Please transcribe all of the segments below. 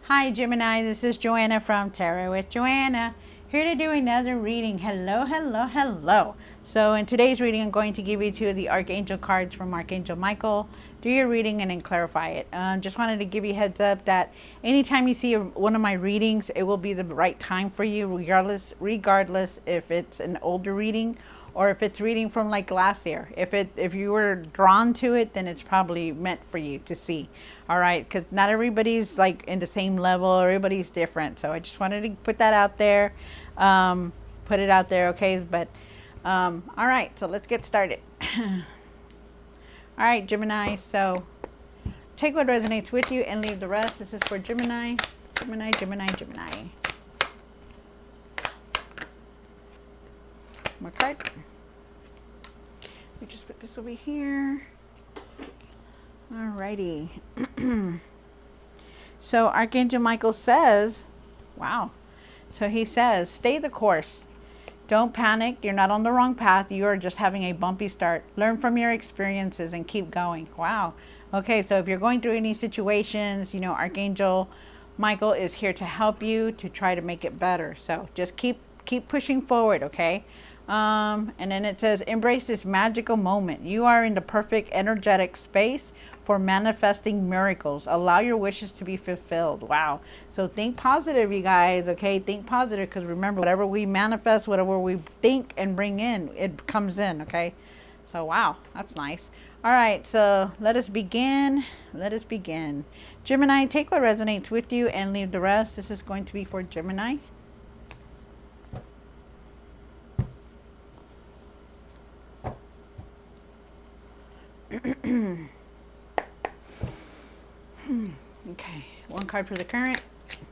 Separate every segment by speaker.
Speaker 1: Hi Gemini, this is Joanna from Tarot with Joanna, here to do another reading. Hello, hello, hello. So in today's reading, I'm going to give you two of the Archangel cards from Archangel Michael. Do your reading and then clarify it. Just wanted to give you a heads up that anytime you see one of my readings, it will be the right time for you, regardless if it's an older reading or if it's reading from like last year. If you were drawn to it, then it's probably meant for you to see. All right, because not everybody's like in the same level. Everybody's different. So I just wanted to put that out there, put it out there. Okay, but all right. So let's get started. All right, Gemini. So take what resonates with you and leave the rest. This is for Gemini, Gemini, Gemini, Gemini. More card. We just put this over here. Alrighty. So Archangel Michael says, wow. So he says, stay the course. Don't panic. You're not on the wrong path. You are just having a bumpy start. Learn from your experiences and keep going. Wow. Okay, so if you're going through any situations, you know, Archangel Michael is here to help you to try to make it better. So just keep pushing forward, okay? And then it says, embrace this magical moment. You are in the perfect energetic space for manifesting miracles. Allow your wishes to be fulfilled. Wow. So think positive, you guys, okay? Think positive, because remember, whatever we manifest, whatever we think and bring in, it comes in, okay? So, wow, that's nice. All right, so let us begin. Let us begin. Gemini, take what resonates with you and leave the rest. This is going to be for Gemini. Okay, one card for the current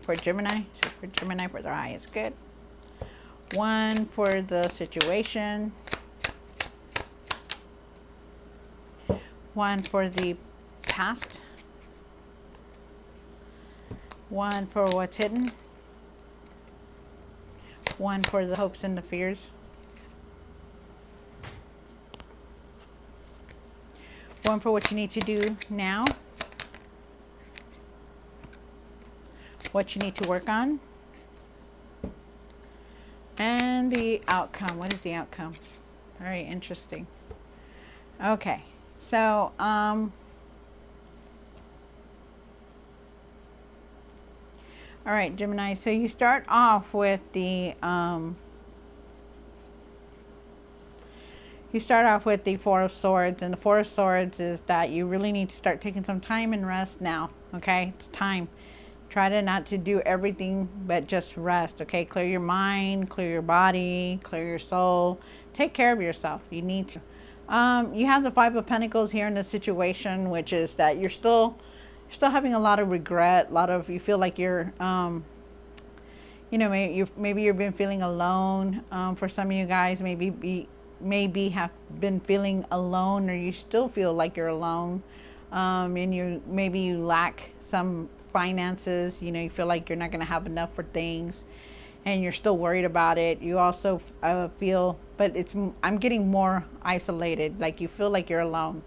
Speaker 1: for Gemini. So for Gemini, for their eye is good. One for the situation. One for the past. One for what's hidden. One for the hopes and the fears. One for what you need to do now. What you need to work on. And the outcome. What is the outcome? Very interesting. Okay. So, all right, Gemini. So you start off with the, Four of Swords, and the Four of Swords is that you really need to start taking some time and rest now. Okay, it's time. Try to not to do everything, but just rest. Okay, clear your mind, clear your body, clear your soul. Take care of yourself. You need to. You have the Five of Pentacles here in this situation, which is that you're still having a lot of regret. You feel like you're, you know, maybe you've been feeling alone. For some of you guys, maybe have been feeling alone, or you still feel like you're alone, and maybe you lack some finances. You know, you feel like you're not going to have enough for things, and you're still worried about it. You also feel, but I'm getting more isolated, like you feel like you're alone.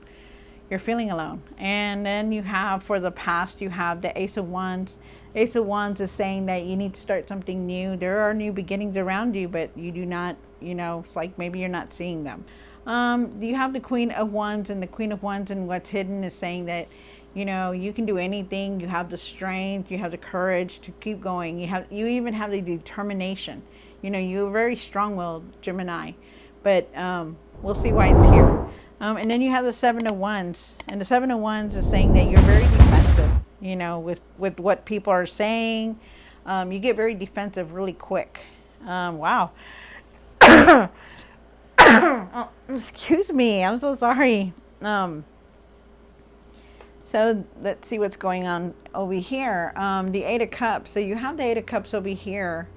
Speaker 1: You're feeling alone. And then you have, for the past, you have the Ace of Wands. Ace of Wands is saying that you need to start something new. There are new beginnings around you, but you do not, you know, it's like maybe you're not seeing them. You have the Queen of Wands, and the Queen of Wands and what's hidden is saying that, you know, you can do anything. You have the strength, you have the courage to keep going. You even have the determination. You know, you're very strong-willed, Gemini, but we'll see why it's here. And then you have the Seven of Wands, and the Seven of Wands is saying that you're very defensive, you know, with what people are saying. You get very defensive really quick. Wow. Oh, excuse me. I'm so sorry. So let's see what's going on over here. The Eight of Cups. So you have the Eight of Cups over here.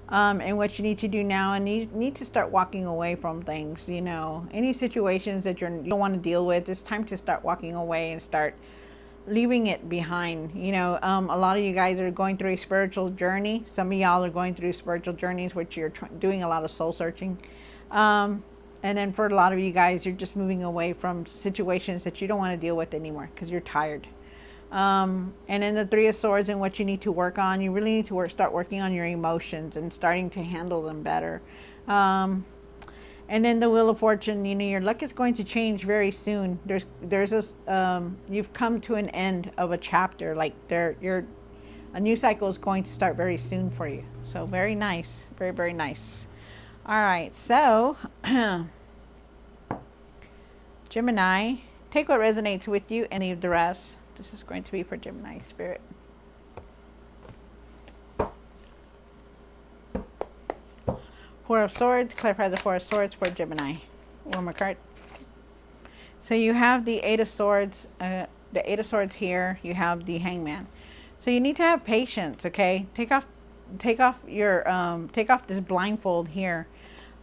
Speaker 1: And what you need to do now, and you need to start walking away from things, you know, any situations that you don't want to deal with. It's time to start walking away and start leaving it behind. You know, a lot of you guys are going through a spiritual journey. Some of y'all are going through spiritual journeys, which you're doing a lot of soul searching. And then for a lot of you guys, you're just moving away from situations that you don't want to deal with anymore because you're tired. And then the Three of Swords and what you need to work on. You really need to start working on your emotions and starting to handle them better. And then the Wheel of Fortune, you know, your luck is going to change very soon. There's a, you've come to an end of a chapter. Like a new cycle is going to start very soon for you. So very nice, very, very nice. All right, so Gemini, take what resonates with you and leave the rest. This is going to be for Gemini spirit. Four of Swords, clarify the Four of Swords for Gemini. One more card. So you have the Eight of Swords, here. You have the Hangman. So you need to have patience, okay? Take off this blindfold here.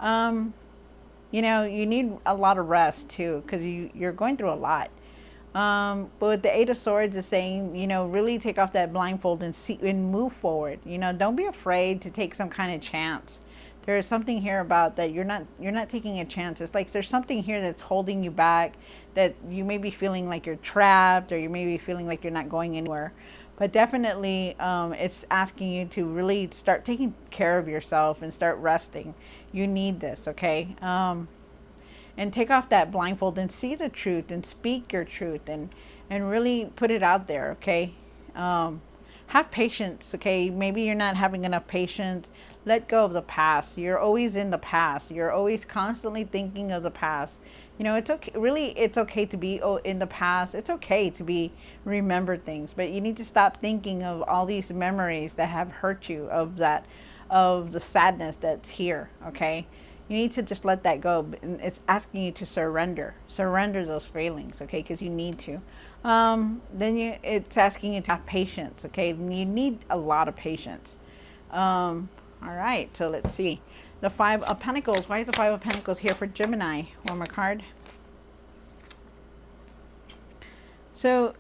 Speaker 1: You know, you need a lot of rest too, because you're going through a lot. But the Eight of Swords is saying, you know, really take off that blindfold and see and move forward. You know, don't be afraid to take some kind of chance. There is something here about that you're not taking a chance. It's like there's something here that's holding you back, that you may be feeling like you're trapped, or you may be feeling like you're not going anywhere. But definitely it's asking you to really start taking care of yourself and start resting. You need this, okay? And take off that blindfold and see the truth and speak your truth and really put it out there, okay? Have patience, okay? Maybe you're not having enough patience. Let go of the past. You're always in the past. You're always constantly thinking of the past. You know, it's okay. Really, it's okay to be in the past. It's okay to remember things, but you need to stop thinking of all these memories that have hurt you, of the sadness that's here, okay? You need to just let that go. It's asking you to surrender those feelings, okay? Because you need to. It's asking you to have patience, okay? You need a lot of patience. All right, so let's see. The Five of Pentacles. Why is the Five of Pentacles here for Gemini? One more card. So,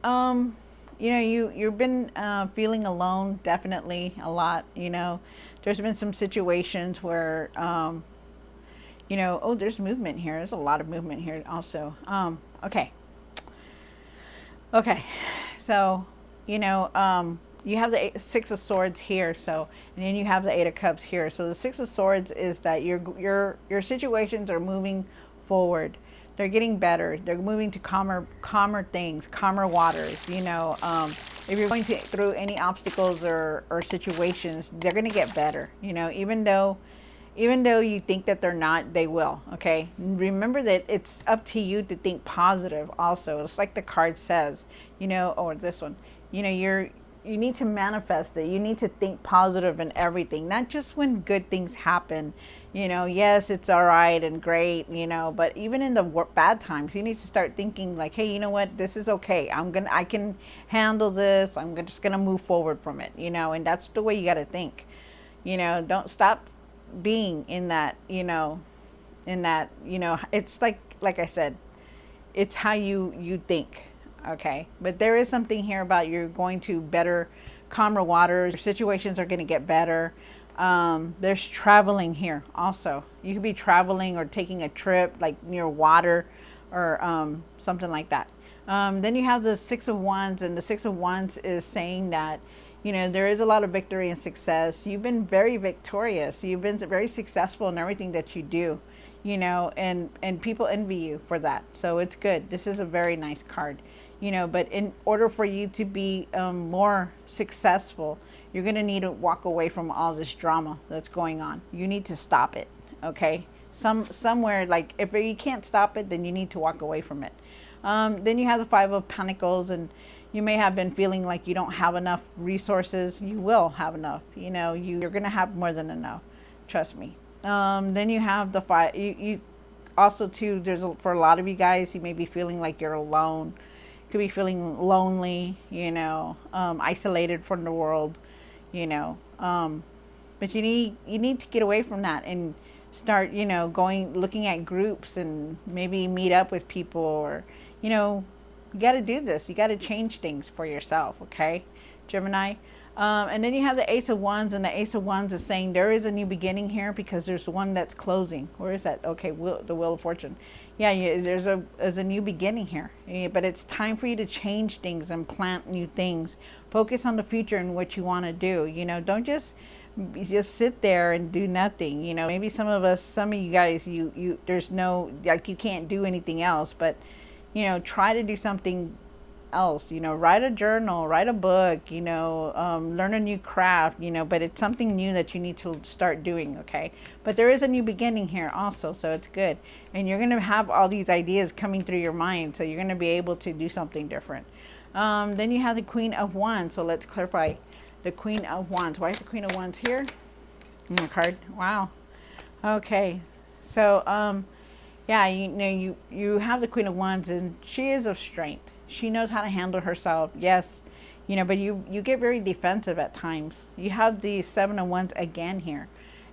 Speaker 1: you know, you've been feeling alone, definitely a lot. You know, there's been some situations where, you know, oh, there's movement here. There's a lot of movement here also. Okay. Okay, so, you know, you have the Six of Swords here, so, and then you have the Eight of Cups here. So the Six of Swords is that your situations are moving forward. They're getting better. They're moving to calmer things, calmer waters. You know, if you're going through any obstacles or situations, they're going to get better. You know, even though you think that they're not, they will, okay? Remember that it's up to you to think positive also. It's like the card says, you know, or this one, you know, you need to manifest it. You need to think positive in everything, not just when good things happen. You know, yes, it's all right and great, you know, but even in the bad times, you need to start thinking like, hey, you know what, this is okay. I can handle this. I'm just going to move forward from it, you know, and that's the way you got to think. You know, don't stop being in that, you know, it's like I said, it's how you think. Okay, but there is something here about you're going to better, calmer waters. Your situations are going to get better. There's traveling here also. You could be traveling or taking a trip like near water or something like that. Then you have the Six of Wands, and the Six of Wands is saying that, you know, there is a lot of victory and success. You've been very victorious. You've been very successful in everything that you do, you know, and people envy you for that. So it's good. This is a very nice card. You know, but in order for you to be more successful, you're going to need to walk away from all this drama that's going on. You need to stop it, okay? Somewhere, like, if you can't stop it, then you need to walk away from it. Then you have the Five of Pentacles, and you may have been feeling like you don't have enough resources. You will have enough. You know, you're going to have more than enough. Trust me. Then you have the five. You also, too, for a lot of you guys, you may be feeling like you're alone. Could be feeling lonely, you know, isolated from the world, you know, but you need to get away from that and start, you know, looking at groups and maybe meet up with people, or, you know, you got to do this. You got to change things for yourself. Okay, Gemini. And then you have the Ace of Wands, and the Ace of Wands is saying there is a new beginning here because there's one that's closing. Where is that? Okay, the Wheel of Fortune. Yeah, there's a new beginning here. But it's time for you to change things and plant new things. Focus on the future and what you want to do. You know, don't just sit there and do nothing. You know, maybe some of you guys, there's no, like, you can't do anything else, but, you know, try to do something else. You know, write a journal, write a book, you know, learn a new craft, you know, but it's something new that you need to start doing. Okay, but there is a new beginning here also, so it's good. And you're going to have all these ideas coming through your mind, so you're going to be able to do something different. Then you have the Queen of Wands, so let's clarify the Queen of Wands. Why is the Queen of Wands here? My card. Wow. Okay, so yeah, you know, you have the Queen of Wands, and she is of strength. She knows how to handle herself. Yes, you know, but you get very defensive at times. You have the Seven of Wands again here.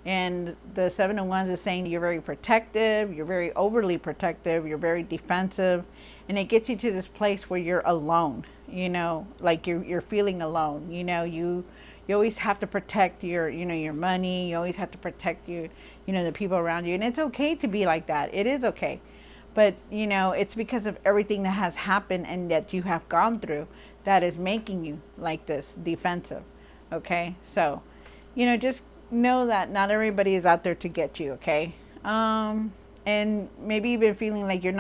Speaker 1: And the Seven of Wands is saying you're very protective, you're very overly protective, you're very defensive. And it gets you to this place where you're alone, you know, like you're feeling alone. You know, you always have to protect your, you know, your money. You always have to protect you know, the people around you. And it's okay to be like that. It is okay. But, you know, it's because of everything that has happened and that you have gone through that is making you like this, defensive. Okay? So, you know, just know that not everybody is out there to get you. Okay? And maybe you've been feeling like you're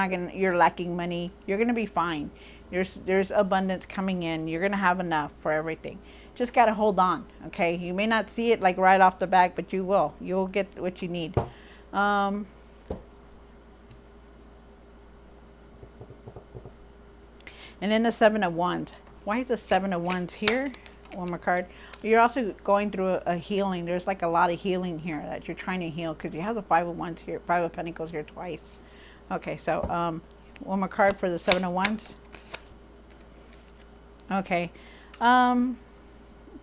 Speaker 1: lacking money. You're going to be fine. There's abundance coming in. You're going to have enough for everything. Just got to hold on. Okay? You may not see it like right off the bat, but you will. You'll get what you need. And then the Seven of Wands. Why is the Seven of Wands here? One more card. You're also going through a healing. There's like a lot of healing here that you're trying to heal because you have the Five of Wands here, Five of Pentacles here twice. Okay, so one more card for the Seven of Wands. Okay. So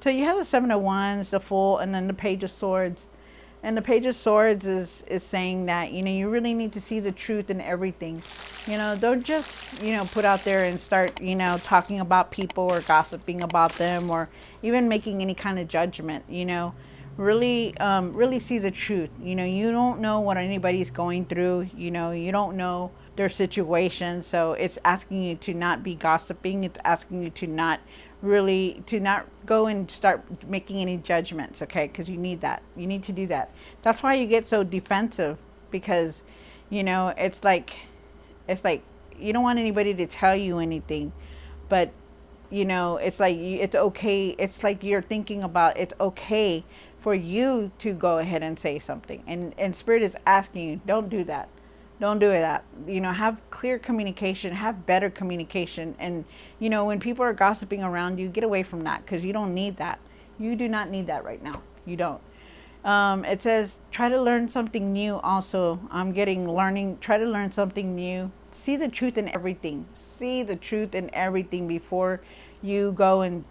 Speaker 1: you have the Seven of Wands, the Fool, and then the Page of Swords. And the Page of Swords is saying that, you know, you really need to see the truth in everything. You know, don't just, you know, put out there and start, you know, talking about people or gossiping about them or even making any kind of judgment. You know, really see the truth. You know, you don't know what anybody's going through. You know, you don't know their situation. So it's asking you to not be gossiping. It's asking you to not go and start making any judgments. Okay, because you need that. You need to do that. That's why you get so defensive, because, you know, it's like you don't want anybody to tell you anything, but, you know, it's like it's okay. It's like you're thinking about it's okay for you to go ahead and say something, and Spirit is asking you, don't do that. Don't do that. You know, have clear communication, have better communication. And, you know, when people are gossiping around you, get away from that, because you don't need that. You do not need that right now. You don't. It says, try to learn something new also. Try to learn something new. See the truth in everything. See the truth in everything before you go and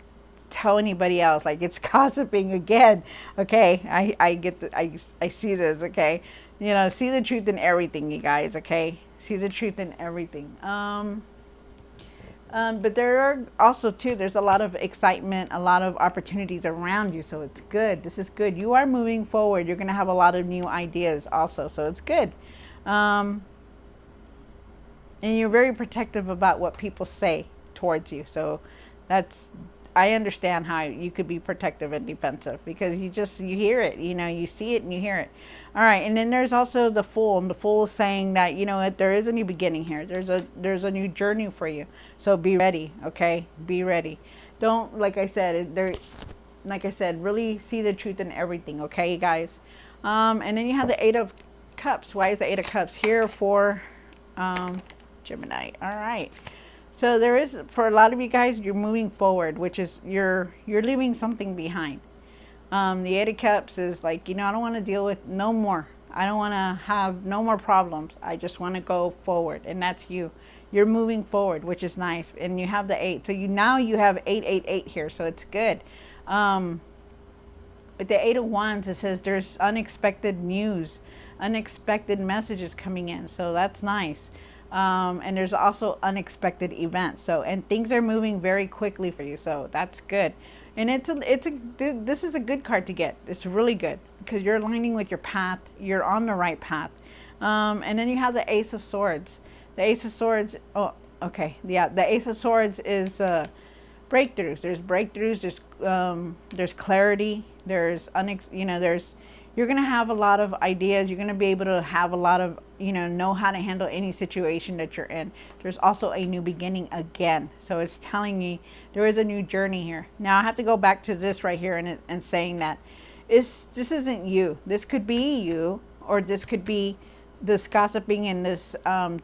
Speaker 1: tell anybody else. Like, it's gossiping again. Okay, I see this. Okay. You know, see the truth in everything, you guys, okay? See the truth in everything. But there are also, too, there's a lot of excitement, a lot of opportunities around you, so it's good. This is good. You are moving forward. You're going to have a lot of new ideas also, so it's good. And you're very protective about what people say towards you, so I understand how you could be protective and defensive, because you hear it, you know, you see it and you hear it. All right. And then there's also the Fool, and the Fool is saying that, you know, there is a new beginning here. There's a new journey for you. So be ready. Okay. Be ready. Don't, like I said, really see the truth in everything. Okay, guys. And then you have the Eight of Cups. Why is the Eight of Cups here for Gemini? All right. So there is, for a lot of you guys, you're moving forward, which is you're leaving something behind. The Eight of Cups is like, you know, I don't want to deal with no more. I don't want to have no more problems. I just want to go forward. And that's you. You're moving forward, which is nice. And you have the 8. So you have 888 here. So it's good. With the 8 of Wands, it says there's unexpected news, unexpected messages coming in. So that's nice. And there's also unexpected events. So, and things are moving very quickly for you. So that's good. And this is a good card to get. It's really good because you're aligning with your path. You're on the right path. And then you have the Ace of Swords. The Ace of Swords. Oh, okay. Yeah, the Ace of Swords is breakthroughs. There's breakthroughs. There's clarity. There's you're gonna have a lot of ideas. You're gonna be able to have a lot of know how to handle any situation that you're in. There's also a new beginning again. So it's telling me there is a new journey here. Now I have to go back to this right here and saying that this isn't you. This could be you, or this could be this gossiping and this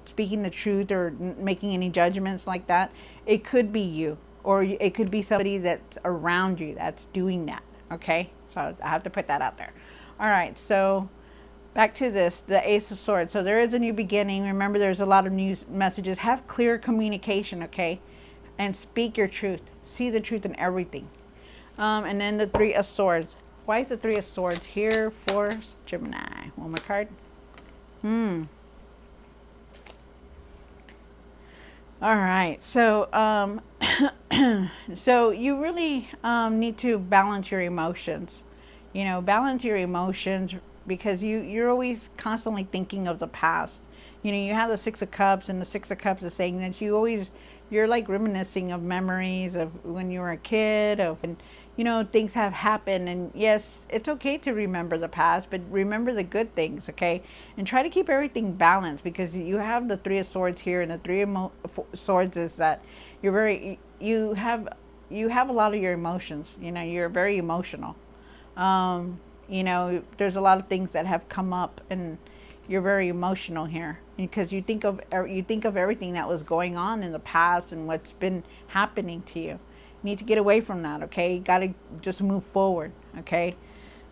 Speaker 1: speaking the truth or making any judgments like that. It could be you, or it could be somebody that's around you that's doing that. Okay, so I have to put that out there. All right, so back to this, the Ace of Swords. So there is a new beginning. Remember, there's a lot of news messages. Have clear communication, okay? And speak your truth. See the truth in everything. And then the Three of Swords. Why is the Three of Swords here for Gemini? One more card. All right, so so you really need to balance your emotions. Balance your emotions, because you're always constantly thinking of the past. You have the Six of Cups, and the Six of Cups is saying that you're like reminiscing of memories of when you were a kid, and things have happened. And yes, it's okay to remember the past, but remember the good things, okay? And try to keep everything balanced, because you have the Three of Swords here, and the Three of Swords is that you have a lot of your emotions. You're very emotional. There's a lot of things that have come up, and you're very emotional here because you think of everything that was going on in the past and what's been happening to you. You need to get away from that, okay? You got to just move forward, okay?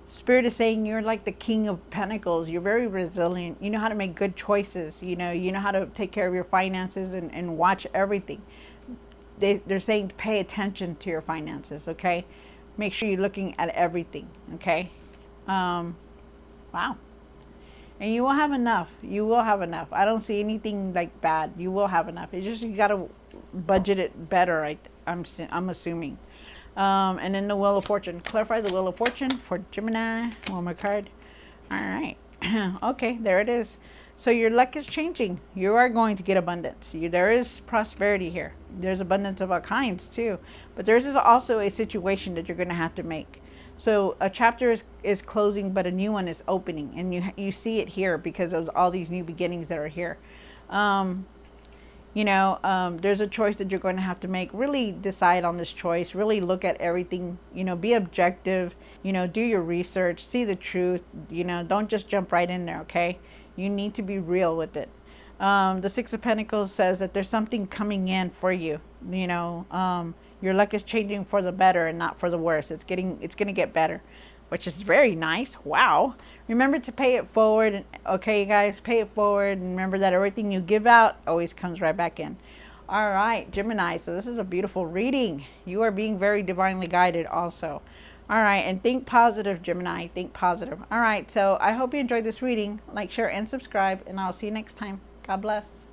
Speaker 1: Spirit is saying you're like the King of Pentacles. You're very resilient. You know how to make good choices. You know how to take care of your finances and watch everything. They're saying to pay attention to your finances, okay? Make sure you're looking at everything, okay? Wow. And you will have enough. You will have enough. I don't see anything like bad. You will have enough. It's just you got to budget it better, I'm assuming. And then the Wheel of Fortune. Clarify the Wheel of Fortune for Gemini. One more card. All right. Okay, there it is. So your luck is changing. You are going to get abundance. There is prosperity here. There's abundance of all kinds too. But there's also a situation that you're going to have to make. So a chapter is closing, but a new one is opening. And you see it here because of all these new beginnings that are here. There's a choice that you're going to have to make. Really decide on this choice. Really look at everything. Be objective. Do your research. See the truth. Don't just jump right in there, okay? You need to be real with it. The Six of Pentacles says that there's something coming in for you. Your luck is changing for the better and not for the worse. It's going to get better, which is very nice. Wow. Remember to pay it forward. Okay, you guys, pay it forward. And remember that everything you give out always comes right back in. All right, Gemini. So this is a beautiful reading. You are being very divinely guided also. All right, and think positive, Gemini. Think positive. All right, so I hope you enjoyed this reading. Like, share, and subscribe, and I'll see you next time. God bless.